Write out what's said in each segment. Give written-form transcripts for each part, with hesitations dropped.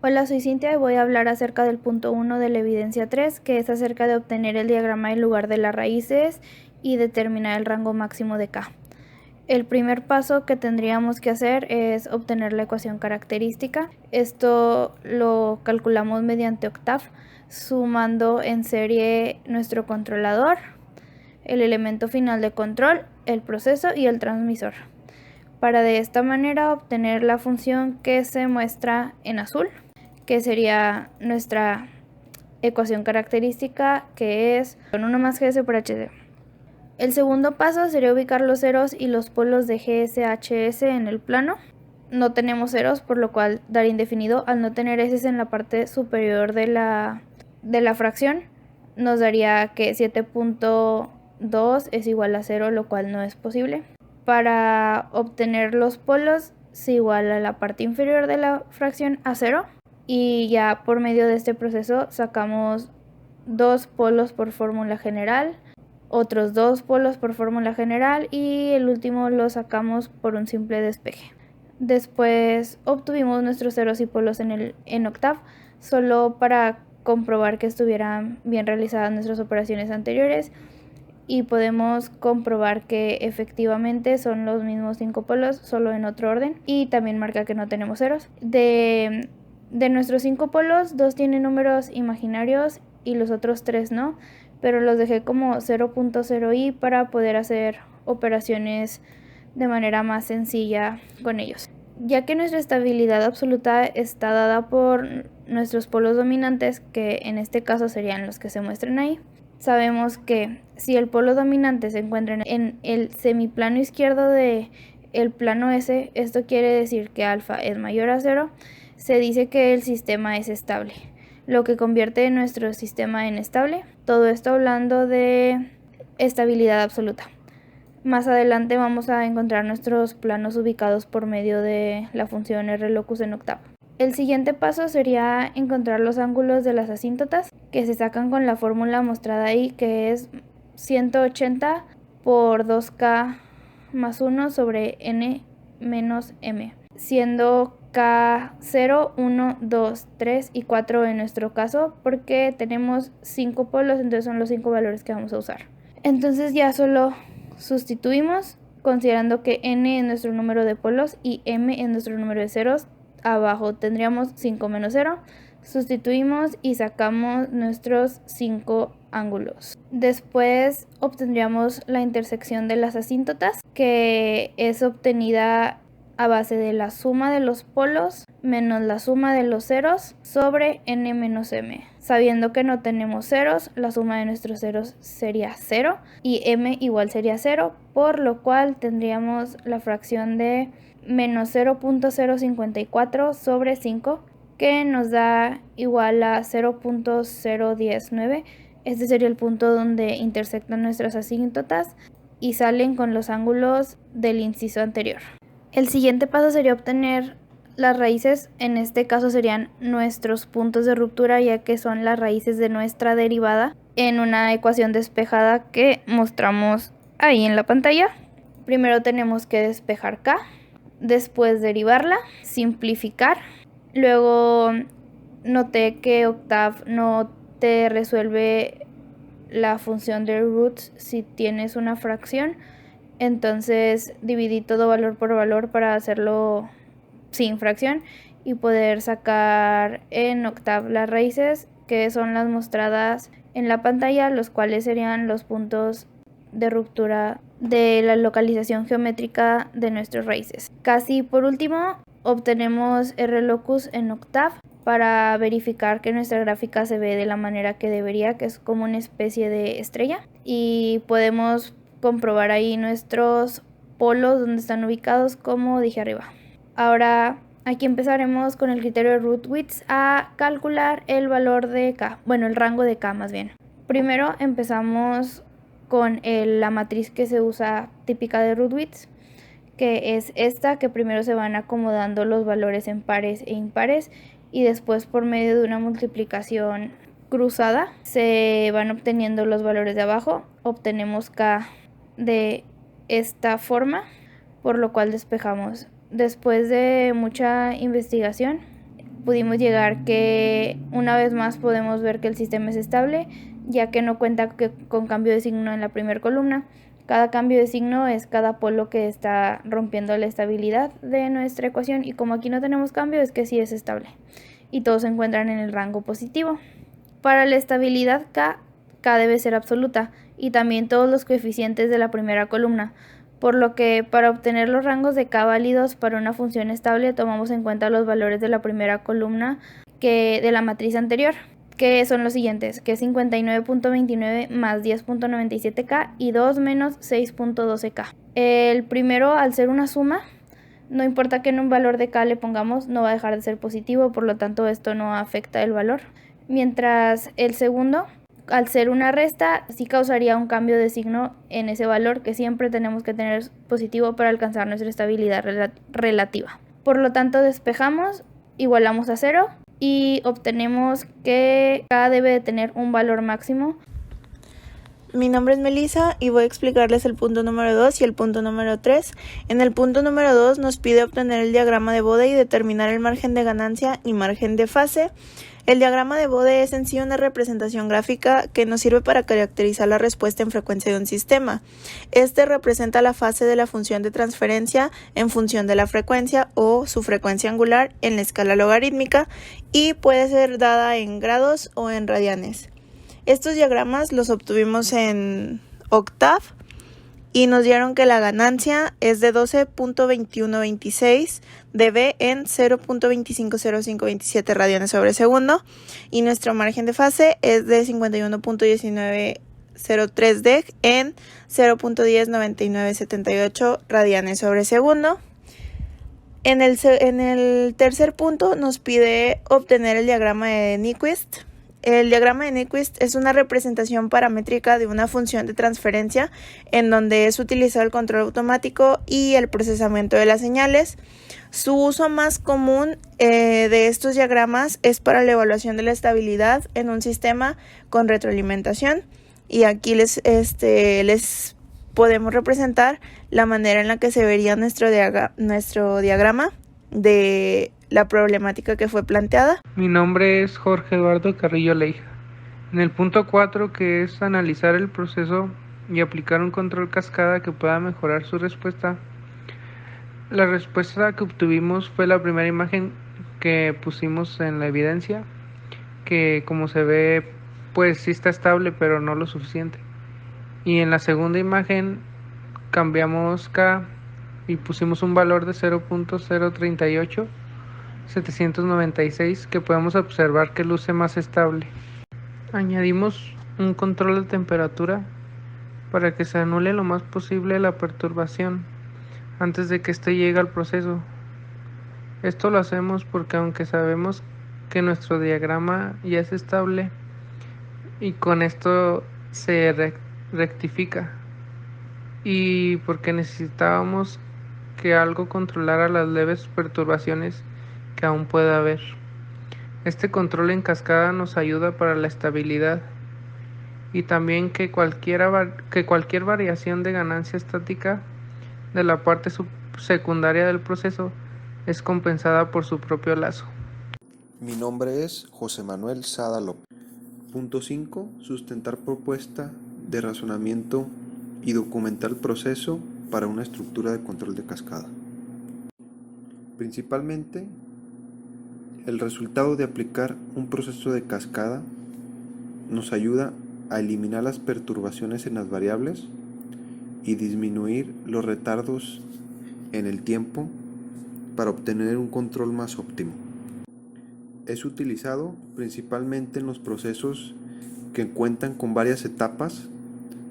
Hola, soy Cintia y voy a hablar acerca del punto 1 de la evidencia 3, que es acerca de obtener el diagrama del lugar de las raíces y determinar el rango máximo de K. El primer paso que tendríamos que hacer es obtener la ecuación característica. Esto lo calculamos mediante octav, sumando en serie nuestro controlador, el elemento final de control, el proceso y el transmisor, para de esta manera obtener la función que se muestra en azul, que sería nuestra ecuación característica, que es 1 más GS por HC. El segundo paso sería ubicar los ceros y los polos de GS-HS en el plano. No tenemos ceros, por lo cual dar indefinido. Al no tener S en la parte superior de la fracción, nos daría que 7.2 es igual a 0, lo cual no es posible. Para obtener los polos se iguala la parte inferior de la fracción a 0, y ya por medio de este proceso sacamos 2 polos por fórmula general, otros 2 polos por fórmula general y el último lo sacamos por un simple despeje. Después obtuvimos nuestros ceros y polos en octav, solo para comprobar que estuvieran bien realizadas nuestras operaciones anteriores, y podemos comprobar que efectivamente son los mismos 5 polos, solo en otro orden, y también marca que no tenemos ceros. De nuestros 5 polos, 2 tienen números imaginarios y los otros 3 no, pero los dejé como 0.0i para poder hacer operaciones de manera más sencilla con ellos. Ya que nuestra estabilidad absoluta está dada por nuestros polos dominantes, que en este caso serían los que se muestran ahí, sabemos que si el polo dominante se encuentra en el semiplano izquierdo del plano S, esto quiere decir que alfa es mayor a 0, se dice que el sistema es estable, lo que convierte nuestro sistema en estable. Todo esto hablando de estabilidad absoluta. Más adelante vamos a encontrar nuestros planos ubicados por medio de la función RLOCUS en octavo. El siguiente paso sería encontrar los ángulos de las asíntotas, que se sacan con la fórmula mostrada ahí, que es 180 por 2K más 1 sobre N menos M, siendo K 0, 1, 2, 3 y 4 en nuestro caso, porque tenemos 5 polos, entonces son los 5 valores que vamos a usar. Entonces ya solo sustituimos, considerando que N es nuestro número de polos y M es nuestro número de ceros. Abajo tendríamos 5 menos 0, sustituimos y sacamos nuestros 5 ángulos. Después obtendríamos la intersección de las asíntotas, que es obtenida a base de la suma de los polos menos la suma de los ceros sobre N menos M. Sabiendo que no tenemos ceros, la suma de nuestros ceros sería 0 y M igual sería 0, por lo cual tendríamos la fracción de menos 0.054 sobre 5, que nos da igual a 0.019. Este sería el punto donde intersectan nuestras asíntotas y salen con los ángulos del inciso anterior. El siguiente paso sería obtener las raíces. En este caso serían nuestros puntos de ruptura, ya que son las raíces de nuestra derivada en una ecuación despejada que mostramos ahí en la pantalla. Primero tenemos que despejar K, después derivarla, simplificar. Luego noté que octav no te resuelve la función de roots si tienes una fracción, entonces dividí todo valor por valor para hacerlo sin fracción y poder sacar en octav las raíces, que son las mostradas en la pantalla, los cuales serían los puntos de ruptura de la localización geométrica de nuestras raíces. Casi por último, obtenemos RLOCUS en octav para verificar que nuestra gráfica se ve de la manera que debería, que es como una especie de estrella, y podemos comprobar ahí nuestros polos donde están ubicados, como dije arriba. Ahora aquí empezaremos con el criterio de root widths a calcular el valor de K, bueno, el rango de K más bien. Primero empezamos con la matriz que se usa típica de root widths, que es esta, que primero se van acomodando los valores en pares e impares y después por medio de una multiplicación cruzada se van obteniendo los valores de abajo. Obtenemos K de esta forma, por lo cual despejamos. Después de mucha investigación pudimos llegar que una vez más podemos ver que el sistema es estable, ya que no cuenta con cambio de signo en la primera columna. Cada cambio de signo es cada polo que está rompiendo la estabilidad de nuestra ecuación, y como aquí no tenemos cambio es que sí es estable y todos se encuentran en el rango positivo. Para la estabilidad K debe ser absoluta y también todos los coeficientes de la primera columna, por lo que para obtener los rangos de K válidos para una función estable tomamos en cuenta los valores de la primera columna de la matriz anterior, que son los siguientes, que es 59.29 más 10.97K y 2 menos 6.12K. El primero, al ser una suma, no importa que en un valor de K le pongamos, no va a dejar de ser positivo, por lo tanto esto no afecta el valor. Mientras el segundo, al ser una resta, sí causaría un cambio de signo en ese valor, que siempre tenemos que tener positivo para alcanzar nuestra estabilidad relativa. Por lo tanto, despejamos, igualamos a 0 y obtenemos que K debe de tener un valor máximo. Mi nombre es Melissa y voy a explicarles el punto número 2 y el punto número 3. En el punto número 2 nos pide obtener el diagrama de Bode y determinar el margen de ganancia y margen de fase. El diagrama de Bode es en sí una representación gráfica que nos sirve para caracterizar la respuesta en frecuencia de un sistema. Este representa la fase de la función de transferencia en función de la frecuencia o su frecuencia angular en la escala logarítmica y puede ser dada en grados o en radianes. Estos diagramas los obtuvimos en Octave y nos dieron que la ganancia es de 12.2126 dB en 0.250527 radianes sobre segundo y nuestro margen de fase es de 51.1903 dB en 0.109978 radianes sobre segundo. En el tercer punto nos pide obtener el diagrama de Nyquist. El diagrama de Nyquist es una representación paramétrica de una función de transferencia en donde es utilizado el control automático y el procesamiento de las señales. Su uso más común de estos diagramas es para la evaluación de la estabilidad en un sistema con retroalimentación, y aquí les podemos representar la manera en la que se vería nuestro diagrama de la problemática que fue planteada. Mi nombre es Jorge Eduardo Carrillo Leija. En el punto 4, que es analizar el proceso y aplicar un control cascada que pueda mejorar su respuesta, la respuesta que obtuvimos fue la primera imagen que pusimos en la evidencia, que como se ve, pues sí está estable, pero no lo suficiente. Y en la segunda imagen cambiamos K y pusimos un valor de 0.038796, que podemos observar que luce más estable. Añadimos un control de temperatura para que se anule lo más posible la perturbación antes de que éste llegue al proceso. Esto lo hacemos porque aunque sabemos que nuestro diagrama ya es estable y con esto se rectifica, y porque necesitábamos que algo controlara las leves perturbaciones que aún puede haber. Este control en cascada nos ayuda para la estabilidad y también que cualquier variación de ganancia estática de la parte secundaria del proceso es compensada por su propio lazo. Mi nombre es José Manuel Sada López. Punto 5. Sustentar propuesta de razonamiento y documentar el proceso para una estructura de control de cascada. Principalmente, el resultado de aplicar un proceso de cascada nos ayuda a eliminar las perturbaciones en las variables y disminuir los retardos en el tiempo para obtener un control más óptimo. Es utilizado principalmente en los procesos que cuentan con varias etapas,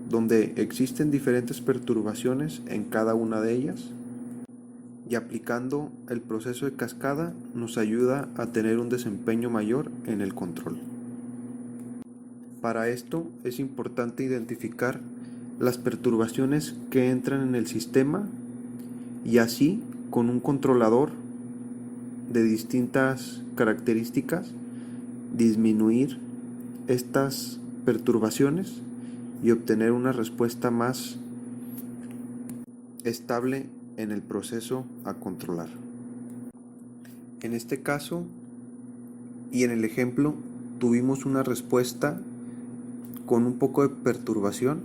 donde existen diferentes perturbaciones en cada una de ellas, y aplicando el proceso de cascada nos ayuda a tener un desempeño mayor en el control. Para esto es importante identificar las perturbaciones que entran en el sistema y así, con un controlador de distintas características, disminuir estas perturbaciones y obtener una respuesta más estable en el proceso a controlar. En este caso, Y en el ejemplo tuvimos una respuesta con un poco de perturbación,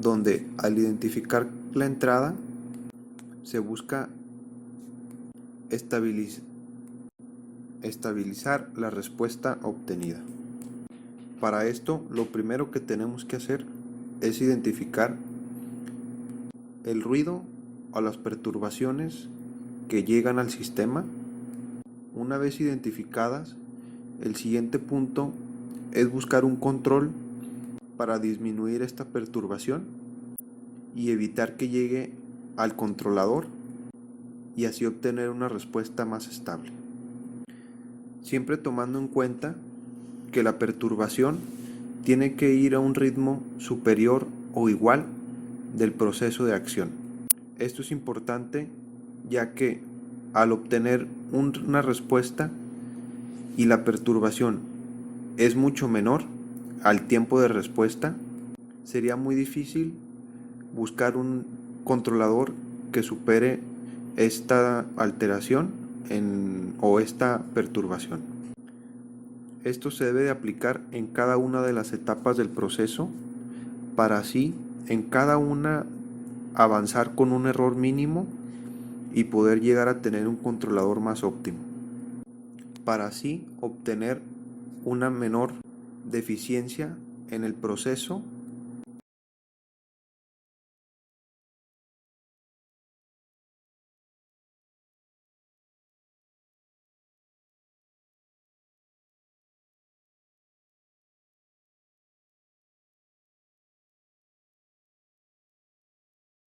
donde al identificar la entrada se busca estabilizar la respuesta obtenida. Para esto, lo primero que tenemos que hacer es identificar el ruido o las perturbaciones que llegan al sistema. Una vez identificadas, el siguiente punto es buscar un control para disminuir esta perturbación y evitar que llegue al controlador y así obtener una respuesta más estable. Siempre tomando en cuenta que la perturbación tiene que ir a un ritmo superior o igual del proceso de acción. Esto es importante ya que al obtener una respuesta y la perturbación es mucho menor al tiempo de respuesta, sería muy difícil buscar un controlador que supere esta alteración o esta perturbación. Esto se debe de aplicar en cada una de las etapas del proceso para así en cada una avanzar con un error mínimo y poder llegar a tener un controlador más óptimo, para así obtener una menor deficiencia en el proceso